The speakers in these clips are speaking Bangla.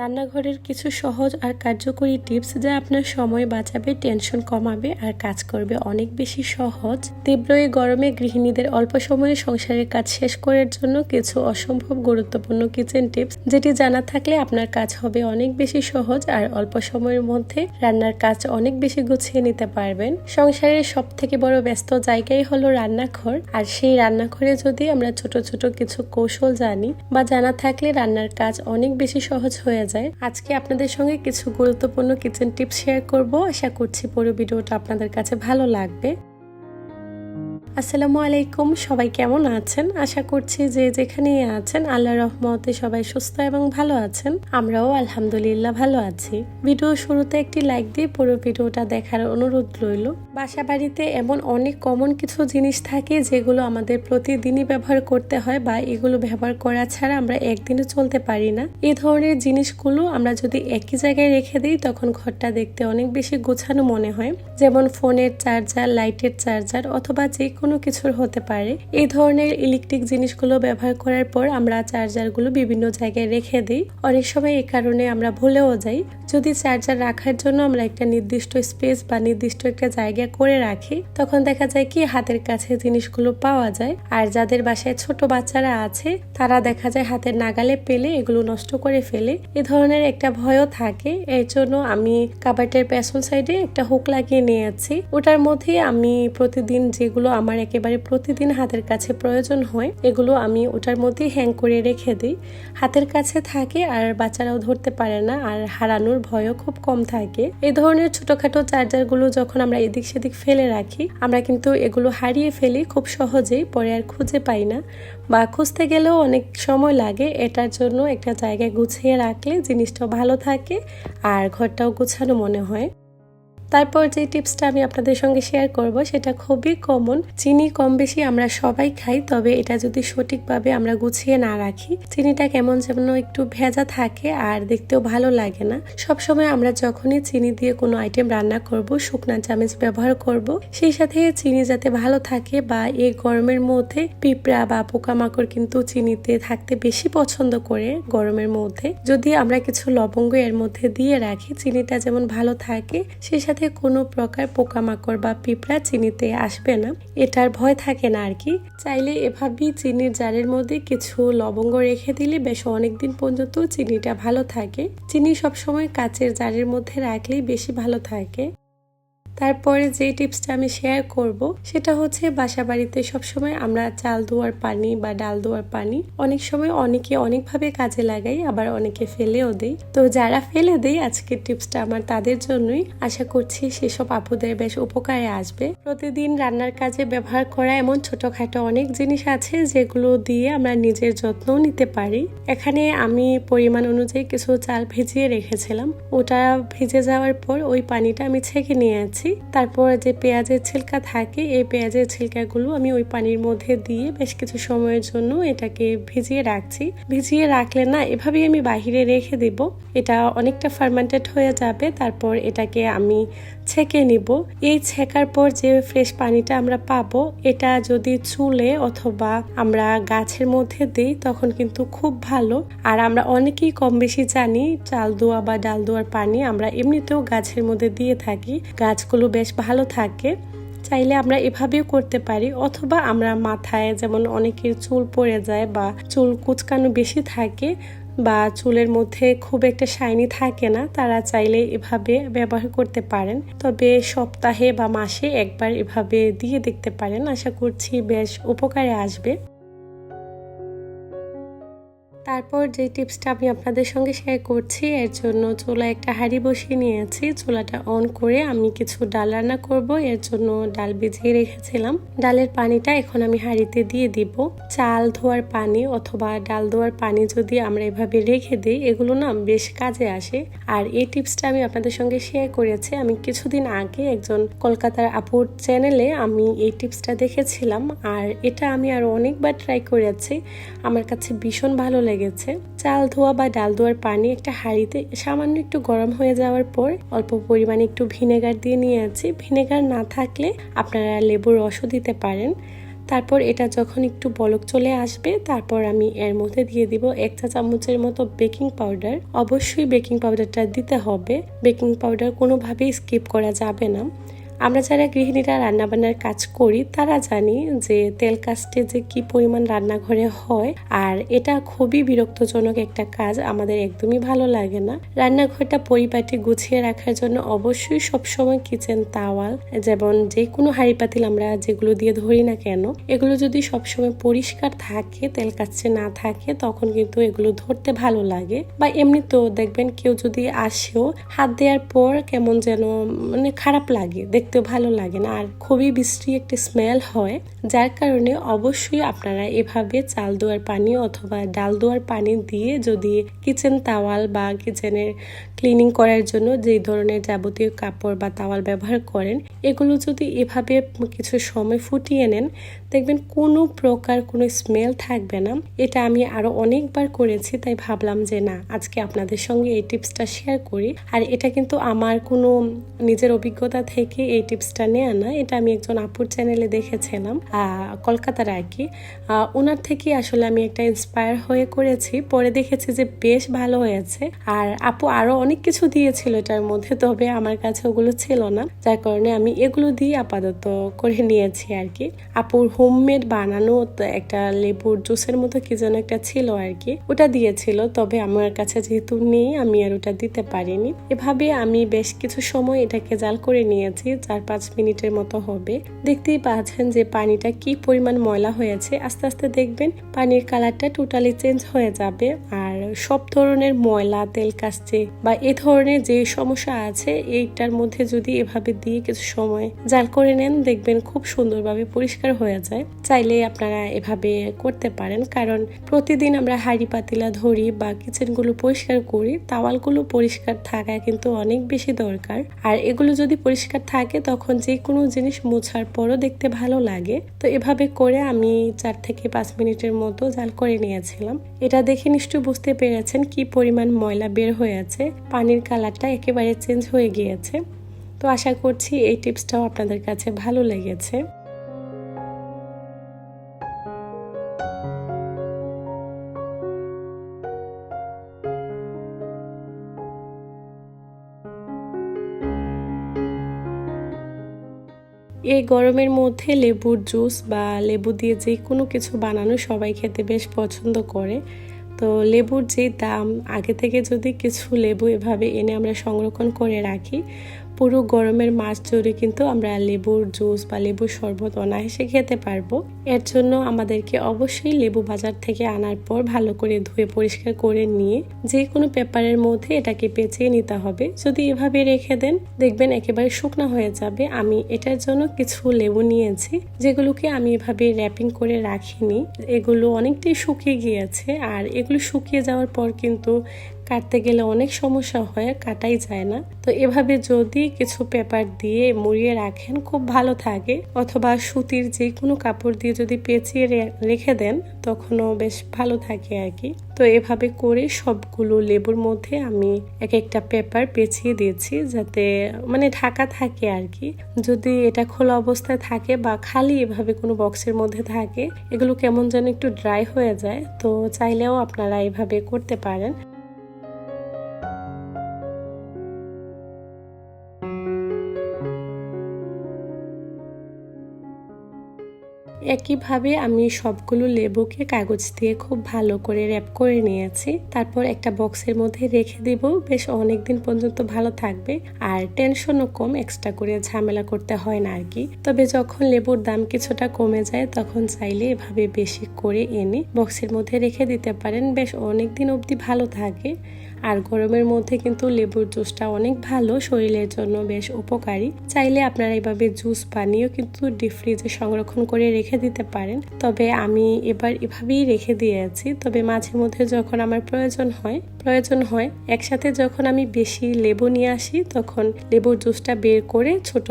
রান্নাঘরের কিছু সহজ আর কার্যকরী টিপস যা আপনার সময় বাঁচাবে, টেনশন কমাবে আর কাজ করবে অনেক বেশি সহজ। তীব্র এই গরমে গৃহিণীদের অল্প সময়ে সংসারের কাজ শেষ করার জন্য কিছু অসম্ভব গুরুত্বপূর্ণ কিচেন টিপস, যেটি জানা থাকলে আপনার কাজ হবে অনেক বেশি সহজ আর অল্প সময়ের মধ্যে রান্নার কাজ অনেক বেশি গুছিয়ে নিতে পারবেন। সংসারের সব থেকে বড় ব্যস্ত জায়গাই হলো রান্নাঘর, আর সেই রান্নাঘরে যদি আমরা ছোট ছোট কিছু কৌশল জানি বা জানা থাকলে রান্নার কাজ অনেক বেশি সহজ হয়ে যায়। আজকে আপনাদের সঙ্গে কিছু গুরুত্বপূর্ণ কিচেন টিপস শেয়ার করব। আশা করছি পুরো ভিডিওটা আপনাদের কাছে ভালো লাগবে। আসসালামু আলাইকুম, সবাই কেমন আছেন? আশা করছি যে যেখানে আছেন আল্লাহর রহমতে সবাই সুস্থ এবং ভালো আছেন। আমরাও আলহামদুলিল্লাহ ভালো আছি। ভিডিও শুরুতে একটি লাইক দিয়ে পুরো ভিডিওটা দেখার অনুরোধ রইল। বাসা বাড়িতে এমন অনেক কমন কিছু জিনিস থাকে যেগুলো আমাদের প্রতিদিনই ব্যবহার করতে হয়, বা এগুলো ব্যবহার করা ছাড়া আমরা একদিনও চলতে পারি না। এই ধরনের জিনিসগুলো আমরা যদি একই জায়গায় রেখে দিই তখন ঘরটা দেখতে অনেক বেশি গোছানো মনে হয়। যেমন ফোনের চার্জার, লাইটের চার্জার অথবা যে কোনো কিছুর হতে পারে। এই ধরনের ইলেকট্রিক জিনিসগুলো ব্যবহার করার পর আমরা চার্জারগুলো বিভিন্ন জায়গায় রেখে দিই। অনেক সময় এই কারণে আমরা ভুলেও যাই। যদি চার্জার রাখার জন্য আমরা একটা নির্দিষ্ট স্পেস বা নির্দিষ্ট একটা জায়গা করে রাখি, তখন দেখা যায় কি হাতের কাছে জিনিসগুলো পাওয়া যায়। আর যাদের বাসায় ছোট বাচ্চারা আছে তারা দেখা যায় হাতের নাগালে পেলে এগুলো নষ্ট করে ফেলে। এ ধরনের একটা ভয়ও থাকে। এর জন্য আমি কাবার্ডের পেছন সাইডে একটা হুক লাগিয়ে নিয়েছি। ওটার মধ্যে আমি প্রতিদিন যেগুলো আমার একেবারে প্রতিদিন হাতের কাছে প্রয়োজন হয় এগুলো আমি ওটার মধ্যে হ্যাং করে রেখে দিই। হাতের কাছে থাকে আর বাচ্চারাও ধরতে পারে না, আর হারানোর ভয়ও খুব কম থাকে। এই ধরনের ছোটখাটো চার্জারগুলো যখন আমরা এদিক সেদিক ফেলে রাখি, আমরা কিন্তু এগুলো হারিয়ে ফেলি খুব সহজেই, পরে আর খুঁজে পাই না, বা খুঁজতে গেলেও অনেক সময় লাগে। এটার জন্য একটা জায়গায় গুছিয়ে রাখলে জিনিসটাও ভালো থাকে আর ঘরটাও গুছানো মনে হয়। তারপর যে টিপসটা আমি আপনাদের সঙ্গে শেয়ার করব সেটা খুবই কমন। চিনি কম বেশি আমরা সবাই খাই, তবে এটা যদি সঠিকভাবে আমরা গুছিয়ে না রাখি চিনিটা কেমন যেন একটু ভেজা থাকে আর দেখতেও ভালো লাগে না। সবসময় আমরা যখনই চিনি দিয়ে কোনো আইটেম রান্না করব শুকনা চামচ ব্যবহার করব, সেই সাথে চিনি যাতে ভালো থাকে। বা এই গরমের মধ্যে পিঁপড়া বা পোকামাকড় কিন্তু চিনিতে থাকতে বেশি পছন্দ করে গরমের মধ্যে। যদি আমরা কিছু লবঙ্গ এর মধ্যে দিয়ে রাখি চিনিটা যেমন ভালো থাকে, সেই সাথে কোনো প্রকার পোকামাকড় বা পিঁপড়া চিনিতে আসবে না, এটার ভয় থাকে না আর কি। চাইলে এভাবেই চিনির জারের মধ্যে কিছু লবঙ্গ রেখে দিলে বেশ অনেকদিন পর্যন্ত চিনিটা ভালো থাকে। চিনি সবসময় কাচের জারের মধ্যে রাখলেই বেশি ভালো থাকে। তারপরে যে টিপসটা আমি শেয়ার করব সেটা হচ্ছে বাসা বাড়িতে সবসময় আমরা চাল ধোয়ার পানি বা ডাল ধোয়ার পানি অনেক সময় অনেকে অনেকভাবে কাজে লাগাই, আবার অনেকে ফেলেও দেই। তো যারা ফেলে দেই আজকের টিপসটা আমার তাদের জন্যই। আশা করছি সেসব আপুদের বেশ উপকারে আসবে। প্রতিদিন রান্নার কাজে ব্যবহার করা এমন ছোটখাটো অনেক জিনিস আছে যেগুলো দিয়ে আমরা নিজের যত্ন নিতে পারি। এখানে আমি পরিমাণ অনুযায়ী কিছু চাল ভিজিয়ে রেখেছিলাম। ওটা ভিজে যাওয়ার পর ওই পানিটা আমি ছেঁকে নিয়েছি। তারপর যে পেঁয়াজের ছিলকা থাকে এই পেঁয়াজের ছিলকাগুলো আমি ওই পানির মধ্যে দিয়ে বেশ কিছু সময়ের জন্য এটাকে ভিজিয়ে রাখছি। ভিজিয়ে রাখলে না এভাবেই আমি বাহিরে রেখে দিব, এটা অনেকটা ফার্মেন্টেড হয়ে যাবে। তারপর এটাকে আমি ছেঁকে নিব। এই ছেঁকার পর যে ফ্রেশ পানিটা আমরা পাবো, এটা যদি চুলে অথবা আমরা গাছের মধ্যে দিই তখন কিন্তু খুব ভালো। আর আমরা অনেকেই কম বেশি জানি চাল ধোয়া বা ডাল ধোয়ার পানি আমরা এমনিতেও গাছের মধ্যে দিয়ে থাকি, গাছগুলো বেশ ভালো থাকে। চাইলে আমরা এভাবেও করতে পারি, অথবা আমরা মাথায় যেমন অনেকের চুল পড়ে যায় বা চুল কুচকানো বেশি থাকে বা চুলের মধ্যে খুব একটা শাইনি থাকে না, তারা চাইলে এভাবে ব্যবহার করতে পারেন। তবে সপ্তাহে বা মাসে একবার এভাবে দিয়ে দেখতে পারেন, আশা করছি বেশ উপকারে আসবে। তারপর যে টিপসটা আমি আপনাদের সঙ্গে শেয়ার করছি, এর জন্য চুলায় একটা হাঁড়ি বসিয়ে নিয়েছি। চুলাটা অন করে আমি কিছু ডাল রান্না করব, এর জন্য ডাল ভিজিয়ে রেখেছিলাম। ডালের পানিটা এখন আমি হাঁড়িতে দিয়ে দিব। চাল ধোয়ার পানি অথবা ডাল ধোয়ার পানি যদি আমরা এভাবে রেখে দিই এগুলো না বেশ কাজে আসে। আর এই টিপসটা আমি আপনাদের সঙ্গে শেয়ার করেছি আমি কিছুদিন আগে একজন কলকাতার আপুর চ্যানেলে আমি এই টিপসটা দেখেছিলাম, আর এটা আমি আরো অনেকবার ট্রাই করেছি, আমার কাছে ভীষণ ভালো লেগেছে। চাল ধোয়া বা ডাল ধোয়ার পানি একটা হাঁড়িতে সামান্য একটু গরম হয়ে যাওয়ার পর অল্প পরিমাণে একটু ভিনেগার দিয়ে নিয়েছি। ভিনেগার না থাকলে আপনারা লেবুর রসও দিতে পারেন। তারপর এটা যখন একটু বলক চলে আসবে তারপর আমি এর মধ্যে দিয়ে দিব 1 চা চামচের মতো বেকিং পাউডার। অবশ্যই বেকিং পাউডারটা দিতে হবে, বেকিং পাউডার কোনোভাবেই স্কিপ করা যাবে না। আমরা যারা গৃহিণীরা রান্নাবান্নার কাজ করি তারা জানি যে তেল কাস্টে যে কি পরিমাণ রান্নাঘরে হয়, আর এটা খুবই বিরক্তজনক একটা কাজ, আমাদের একদমই ভালো লাগে না। রান্নাঘরটা পরিপাটি গুছিয়ে রাখার জন্য অবশ্যই সবসময় কিচেন তাওয়াল, যেমন যে কোনো হাঁড়ি পাতিল আমরা যেগুলো দিয়ে ধরি না কেন, এগুলো যদি সবসময় পরিষ্কার থাকে, তেল কাস্টে না থাকে, তখন কিন্তু এগুলো ধরতে ভালো লাগে। বা এমনিতেও দেখবেন কেউ যদি আসেও হাত দেওয়ার পর কেমন যেন মানে খারাপ লাগে, দেখতেও ভালো লাগে না, আর খুবই বিশ্রী একটা স্মেল হয়। যার কারণে অবশ্যই আপনারা এভাবে চাল ধোয়ার পানি অথবা ডাল ধোয়ার পানি দিয়ে যদি কিচেন তাওয়াল বা কিচেনের ক্লিনিং করার জন্য যেই ধরনের যাবতীয় কাপড় বা তাওয়াল ব্যবহার করেন, এগুলো যদি এভাবে কিছু সময় ফুটিয়ে নেন, দেখবেন কোনো প্রকার কোনো স্মেল থাকবে না। এটা আমি আরো অনেকবার করেছি, তাই ভাবলাম যে না, আজকে আপনাদের সঙ্গে এই টিপসটা শেয়ার করি। আর এটা কিন্তু আমার কোনো নিজের অভিজ্ঞতা থেকে এই টিপসটা নেওয়া না, এটা আমি একজন আপুর চ্যানেলে দেখেছিলাম, কলকাতার আর কি। ওনার থেকে আসলে আমি একটা ইন্সপায়ার হয়ে করেছি, পরে দেখেছি যে বেশ ভালো হয়েছে। আর আপু আরো অনেক কিছু দিয়েছিল এটার মধ্যে, তবে আমার কাছে ওগুলো ছিল না, যার কারণে আমি এগুলো দিয়ে আপাতত করে নিয়েছি আর কি। আপুর হোমমেড বানানো একটা লেবুর জুসের মতো কি যেন একটা ছিল আর কি, ওটা দিয়েছিল, তবে আমার কাছে যেহেতু নেই আমি আর ওটা দিতে পারিনি। এভাবে আমি বেশ কিছু সময় এটাকে জাল করে নিয়েছি, 4-5 মিনিটের মতো হবে। দেখতেই পাচ্ছেন যে পানিটা কি পরিমাণ ময়লা হয়েছে, আস্তে আস্তে দেখবেন পানির কালারটা টোটালি চেঞ্জ হয়ে যাবে। আর সব ধরনের ময়লা, তেল কাস্টে বা এ ধরনের যে সমস্যা আছে, এইটার মধ্যে যদি এভাবে দিয়ে কিছু সময় জাল করে নেন, দেখবেন খুব সুন্দরভাবে পরিষ্কার হয়ে যায়। চাইলে আপনারা এভাবে করতে পারেন, কারণ প্রতিদিন আমরা হাঁড়ি পাতিলা ধরি বা কিচেনগুলো পরিষ্কার করি, তাওয়ালগুলো পরিষ্কার থাকা কিন্তু অনেক বেশি দরকার। আর এগুলো যদি পরিষ্কার থাকে তখন যে কোনো জিনিস মোছার পরও দেখতে ভালো লাগে। তো এভাবে করে আমি 4 থেকে 5 মিনিটের মতো জাল করে নিয়েছিলাম। এটা দেখে নিশ্চয়ই বুঝতে পেরেছেন কি পরিমাণ ময়লা বের হয়েছে, পানির কালারটা একেবারে চেঞ্জ হয়ে গিয়েছে। তো আশা করছি এই টিপসটাও আপনাদের কাছে ভালো লেগেছে। এই গরমের মধ্যে লেবুর জুস বা লেবু দিয়ে যে কোনো কিছু বানানো সবাই খেতে বেশ পছন্দ করে। তো লেবুর যে দাম, আগে থেকে যদি কিছু লেবু এভাবে এনে আমরা সংরক্ষণ করে রাখি, পুরো গরমের মাস জুড়ে কিন্তু আমরা লেবুর জুস বা লেবুর শরবত অনায়াসে খেতে পারবো। এর জন্য আমাদেরকে অবশ্যই লেবু বাজার থেকে আনার পর ভালো করে ধুয়ে পরিষ্কার করে নিয়ে যে কোনো পেপারের মধ্যে এটাকে পেঁচিয়ে নিতে হবে। যদি এভাবে রেখে দেন, দেখবেন একেবারে শুকনো হয়ে যাবে। আমি এটার জন্য কিছু লেবু নিয়েছি, যেগুলোকে আমি এভাবে র্যাপিং করে রাখিনি, এগুলো অনেকটাই শুকিয়ে গিয়েছে। আর এগুলো শুকিয়ে যাওয়ার পর কিন্তু কাটতে গেলে অনেক সমস্যা হয়, কাটাই যায় না। তো এভাবে যদি কিছু পেপার দিয়ে মুড়িয়ে রাখেন, খুব ভালো থাকে। অথবা সুতির যে কোনো কাপড় দিয়ে যদি পেঁচিয়ে রেখে দেন, তখনও বেশ ভালো থাকে আর কি। তো এভাবে করে সবগুলো লেবুর মধ্যে আমি এক একটা পেপার পেঁচিয়ে দিয়েছি, যাতে মানে ঢাকা থাকে আর কি। যদি এটা খোলা অবস্থায় থাকে বা খালি এভাবে কোনো বক্সের মধ্যে থাকে, এগুলো কেমন যেন একটু ড্রাই হয়ে যায়। তো চাইলেও আপনারা এভাবে করতে পারেন। একইভাবে আমি সবগুলো লেবুকে কাগজ দিয়ে খুব ভালো করে র্যাপ করে নিয়েছি। তারপর একটা বক্সের মধ্যে রেখে দিব, বেশ অনেকদিন পর্যন্ত ভালো থাকবে। আর টেনশনও কম, এক্সট্রা করে ঝামেলা করতে হয় না আর কি। তবে যখন লেবুর দাম কিছুটা কমে যায়, তখন চাইলে এভাবে বেশি করে এনে বক্সের মধ্যে রেখে দিতে পারেন, বেশ অনেকদিন অবধি ভালো থাকে। আর গরমের মধ্যে কিন্তু লেবুর জুসটা অনেক ভালো, শরীরের জন্য বেশ উপকারী। চাইলে আপনারা এভাবে জুস বানিয়েও কিন্তু ডিপ ফ্রিজে সংরক্ষণ করে রেখে দিতে পারেন। তবে আমি এবার এভাবেই রেখে দিয়েছি। তবে মাঝে মধ্যে যখন আমার প্রয়োজন হয় একসাথে যখন আমি বেশি লেবু নিয়ে আসি, তখন লেবুর জুসটা বের করে ছোট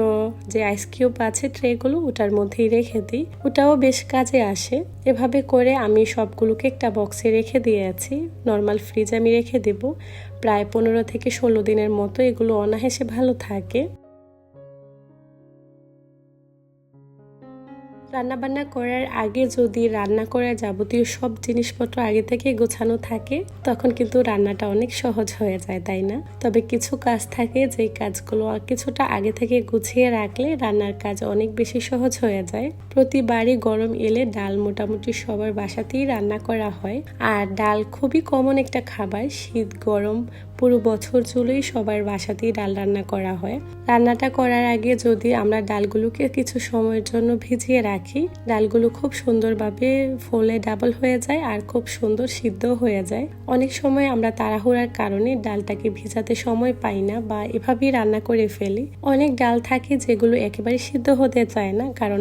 যে আইস কিউব আছে ট্রেগুলো, ওটার মধ্যেই রেখে দিই, ওটাও বেশ কাজে আসে। এভাবে করে আমি সবগুলোকে একটা বক্সে রেখে দিয়েছি, নর্মাল ফ্রিজে আমি রেখে দেব। প্রায় 15 থেকে 16 দিনের মতো এগুলো অনায়াসে ভালো থাকে। রান্নাবান্না করার আগে যদি রান্না করার যাবতীয় সব জিনিসপত্র আগে থেকে গোছানো থাকে তখন কিন্তু রান্নাটা অনেক সহজ হয়ে যায়, তাই না? তবে কিছু কাজ থাকে যেই কাজগুলো কিছুটা আগে থেকে গুছিয়ে রাখলে রান্নার কাজ অনেক বেশি সহজ হয়ে যায়। প্রতিবারই গরম এলে ডাল মোটামুটি সবার বাসাতেই রান্না করা হয়, আর ডাল খুবই কমন একটা খাবার। শীত গরম পুরো বছর জুড়েই সবার বাসাতেই ডাল রান্না করা হয়। রান্নাটা করার আগে যদি আমরা ডালগুলোকে কিছু সময়ের জন্য ভিজিয়ে রাখি, ডালগুলো খুব সুন্দরভাবে ফোলে ডাবল হয়ে যায় আর খুব সুন্দর সিদ্ধ হয়ে যায়। অনেক সময় আমরা তাড়াহুড়ার কারণে ডালটাকে ভিজাতে সময় পাই না বা এভাবেই রান্না করে ফেলি। অনেক ডাল থাকে যেগুলো একেবারে সিদ্ধ হতে চায় না, কারণ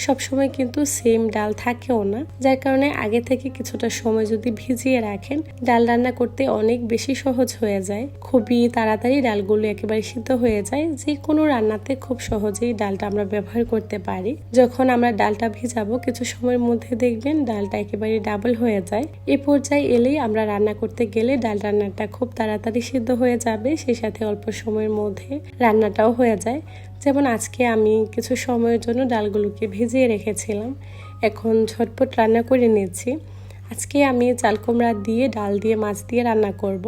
সব সময় কিন্তু সেম ডাল থাকেও না, যার কারণে আগে থেকে কিছুটা সময় যদি ভিজিয়ে রাখেন ডাল রান্না করতে অনেক বেশি সহজ হয়ে যায়। খুবই তাড়াতাড়ি ডালগুলো একেবারে সিদ্ধ হয়ে যায়। যে কোনো রান্নাতে খুব সহজেই ডালটা আমরা ব্যবহার করতে পারি। যখন আমরা ডালটা ভিজাবো কিছু সময়ের মধ্যে দেখবেন ডালটা একেবারে ডাবল হয়ে যায়। এই পর্যায়ে এলেই আমরা রান্না করতে গেলে ডাল রান্নাটা খুব তাড়াতাড়ি সিদ্ধ হয়ে যাবে, সেই সাথে অল্প সময়ের মধ্যে রান্নাটাও হয়ে যায়। যেমন আজকে আমি কিছু সময়ের জন্য ডালগুলোকে ভিজিয়ে রেখেছিলাম, এখন ঝটপট রান্না করে নিয়েছি। আজকে আমি চাল কুমড়া দিয়ে ডাল দিয়ে মাছ দিয়ে রান্না করব।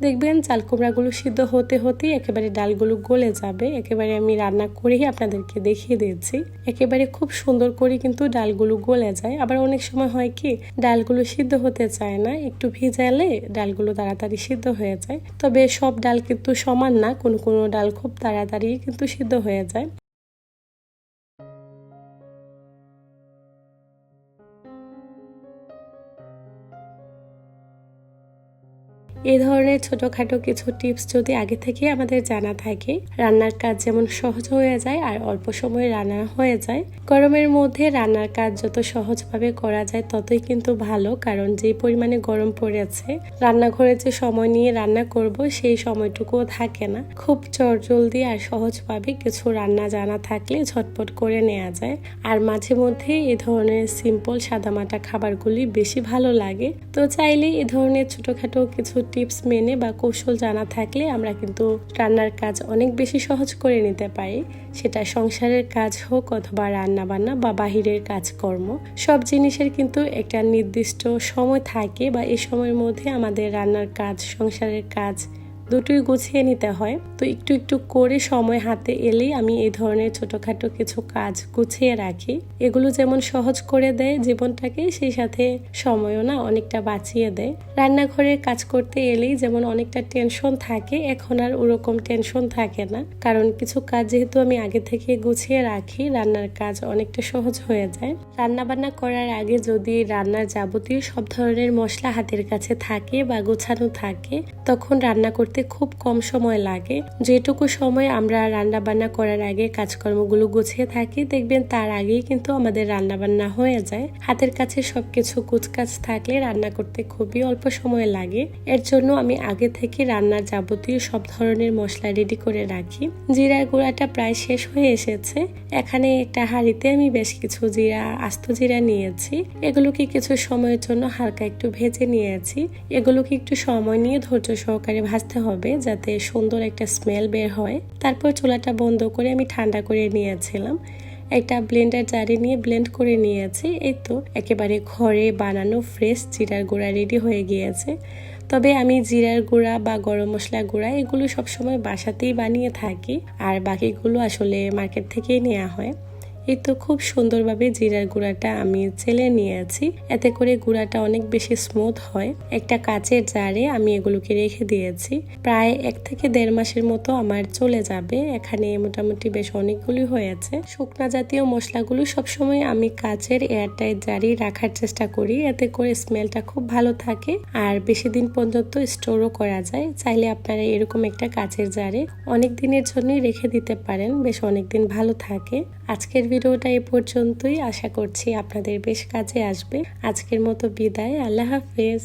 দেখবেন চাল কুমড়াগুলো সিদ্ধ হতে হতেই একেবারে ডালগুলো গলে যাবে। একেবারে আমি রান্না করেই আপনাদেরকে দেখিয়ে দিয়েছি। একেবারে খুব সুন্দর করে কিন্তু ডালগুলো গলে যায়। আবার অনেক সময় হয় কি ডালগুলো সিদ্ধ হতে চায় না, একটু ভিজালে ডালগুলো তাড়াতাড়ি সিদ্ধ হয়ে যায়। তবে সব ডাল কিন্তু সমান না, কোনো কোনো ডাল খুব তাড়াতাড়ি কিন্তু সিদ্ধ হয়ে যায়। এই ধরনের ছোটখাটো কিছু টিপস যদি আগে থেকে আমাদের জানা থাকে, রান্নার কাজ যেমন সহজ হয়ে যায় আর অল্প সময়ে রান্না হয়ে যায়। গরমের মধ্যে রান্নার কাজ যত সহজভাবে করা যায় ততই কিন্তু ভালো, কারণ যে পরিমাণে গরম পড়েছে রান্নাঘরে যে সময় নিয়ে রান্না করব সেই সময়টুকুও থাকে না। খুব চটজলদি আর সহজভাবে কিছু রান্না জানা থাকলে ঝটপট করে নেওয়া যায়। আর মাঝে মধ্যে এই ধরনের সিম্পল সাদামাটা খাবারগুলি বেশি ভালো লাগে। তো চাইলে এই ধরনের ছোটখাটো কিছু টিপস মেনে বা কৌশল জানা থাকলে আমরা কিন্তু রান্নার কাজ অনেক বেশি সহজ করে নিতে পারি। সেটা সংসারের কাজ হোক অথবা রান্না বান্না বা বাহিরের কাজকর্ম, সব জিনিসের কিন্তু একটা নির্দিষ্ট সময় থাকে বা এই সময়ের মধ্যে আমাদের রান্নার কাজ সংসারের কাজ দুটোই গুছিয়ে নিতে হয়। তো একটু একটু করে সময় হাতে এলেই আমি এই ধরনের ছোটখাটো কিছু কাজ গুছিয়ে রাখি। এগুলো যেমন সহজ করে দেয় জীবনটাকে, সেই সাথে সময়ও না অনেকটা বাঁচিয়ে দেয়। রান্নাঘরের কাজ করতে এলেই যেমন অনেকটা টেনশন থাকে, এখন আর ওরকম টেনশন থাকে না, কারণ কিছু কাজ যেহেতু আমি আগে থেকে গুছিয়ে রাখি রান্নার কাজ অনেকটা সহজ হয়ে যায়। রান্না বান্না করার আগে যদি রান্নার যাবতীয় সব ধরনের মশলা হাতের কাছে থাকে বা গোছানো থাকে তখন রান্না করতে খুব কম সময় লাগে। যেটুকু সময় আমরা রান্না বান্না করার আগে কাজকর্মগুলো গুছিয়ে থাকি দেখবেন তার আগেই কিন্তু আমাদের রান্না বান্না হয়ে যায়। হাতের কাছে সবকিছু কুচকাচ থাকলে রান্না করতে খুবই অল্প সময় লাগে। এর জন্য আমি আগে থেকে রান্নার যাবতীয় সব ধরনের মশলা রেডি করে রাখি। জিরার গুঁড়াটা প্রায় শেষ হয়ে এসেছে। এখানে একটা হাঁড়িতে আমি বেশ কিছু আস্ত জিরা নিয়েছি। এগুলোকে কিছু সময়ের জন্য হালকা একটু ভেজে নিয়েছি। এগুলোকে একটু সময় নিয়ে ধৈর্য সহকারে ভাজতে হবে যাতে সুন্দর একটা স্মেল বের হয়। তারপর চুলাটা বন্ধ করে আমি ঠান্ডা করে নিয়েছিলাম। একটা ব্লেন্ডার জারে নিয়ে ব্লেন্ড করে নিয়েছি। এই তো একেবারে ঘরে বানানো ফ্রেশ জিরার গুঁড়া রেডি হয়ে গিয়েছে। তবে আমি জিরার গুঁড়া বা গরম মশলা গুঁড়া এগুলো সবসময় বাসাতেই বানিয়ে থাকি, আর বাকিগুলো আসলে মার্কেট থেকেই নেওয়া হয়। এই তো খুব সুন্দরভাবে জিরার গুঁড়াটা আমি চেলে নিয়েছি, এতে করে গুঁড়াটা অনেক বেশি স্মুথ হয়। একটা কাচের জারে আমি এগুলোকে রেখে দিয়েছি। প্রায় 1 থেকে 1.5 মাসের মতো আমার চলে যাবে। এখানে মোটামুটি বেশ অনেকগুলি হয়েছে। শুকনা জাতীয় মশলাগুলো সবসময় আমি কাচের এয়ারটাইট জারেই রাখার চেষ্টা করি, এতে করে স্মেলটা খুব ভালো থাকে আর বেশি দিন পর্যন্ত স্টোরও করা যায়। চাইলে আপনারা এরকম একটা কাচের জারে অনেক দিনের জন্যই রেখে দিতে পারেন, বেশ অনেকদিন ভালো থাকে। আজকের ভিডিওটা এ পর্যন্তই। আশা করছি আপনাদের বেশ কাজে আসবে। আজকের মতো বিদায়, আল্লাহ হাফেজ।